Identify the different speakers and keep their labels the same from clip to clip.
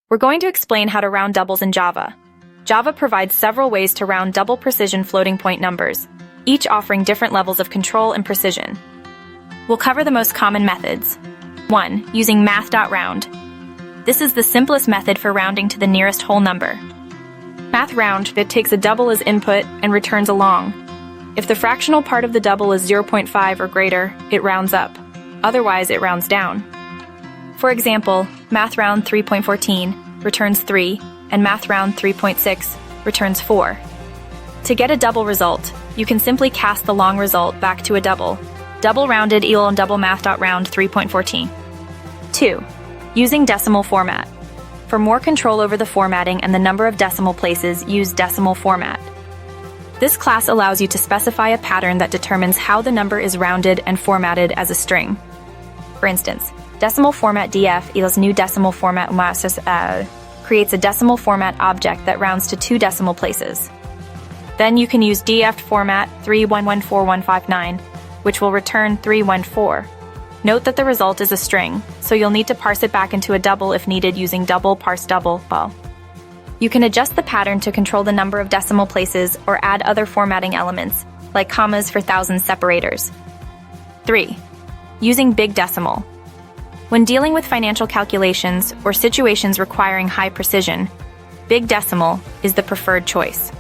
Speaker 1: We're going to explain how to round doubles in Java. Java provides several ways to round double precision floating point numbers, each offering different levels of control and precision. We'll cover the most common methods. 1. Using math.round. This is the simplest method for rounding to the nearest whole number. Math.round that takes a double as input and returns a long. If the fractional part of the double is 0.5 or greater, it rounds up. Otherwise, it rounds down. For example, math.round 3.14 returns 3, and math.round 3.6 returns 4. To get a double result, you can simply cast the long result back to a double. Double rounded equal and double math.round 3.14. 2. Using decimal format. For more control over the formatting and the number of decimal places, use decimal format. This class allows you to specify a pattern that determines how the number is rounded and formatted as a string. For instance, decimal format df equals new decimal format creates a decimal format object that rounds to 2 decimal places. Then you can use df format 3114159, which will return 314. Note that the result is a string, so you'll need to parse it back into a double if needed using double parse double. You can adjust the pattern to control the number of decimal places or add other formatting elements, like commas for thousands separators. 3. Using big decimal. When dealing with financial calculations or situations requiring high precision, big decimal is the preferred choice.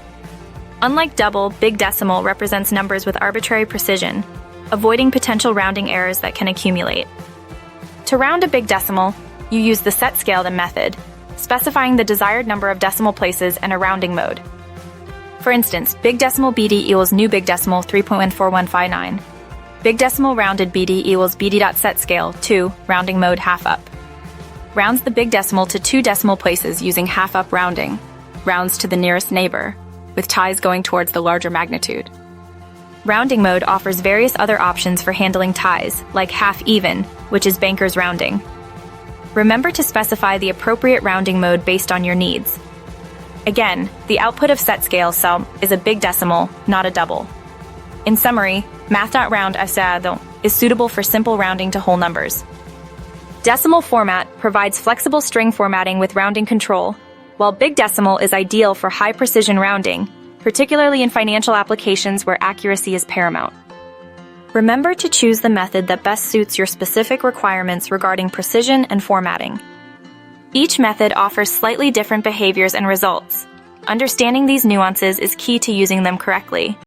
Speaker 1: Unlike double, big decimal represents numbers with arbitrary precision, avoiding potential rounding errors that can accumulate. To round a big decimal, you use the set scale method, specifying the desired number of decimal places and a rounding mode. For instance, big decimal BD equals new big decimal 3.14159. Big decimal rounded BD equals BD.setScale 2, rounding mode half up. Rounds the big decimal to 2 decimal places using half up rounding. Rounds to the nearest neighbor, with ties going towards the larger magnitude. Rounding mode offers various other options for handling ties, like half even, which is banker's rounding. Remember to specify the appropriate rounding mode based on your needs. Again, the output of set scale cell is a big decimal, not a double. In summary, math.round is suitable for simple rounding to whole numbers. Decimal format provides flexible string formatting with rounding control, while big decimal is ideal for high precision rounding, particularly in financial applications where accuracy is paramount. Remember to choose the method that best suits your specific requirements regarding precision and formatting. Each method offers slightly different behaviors and results. Understanding these nuances is key to using them correctly.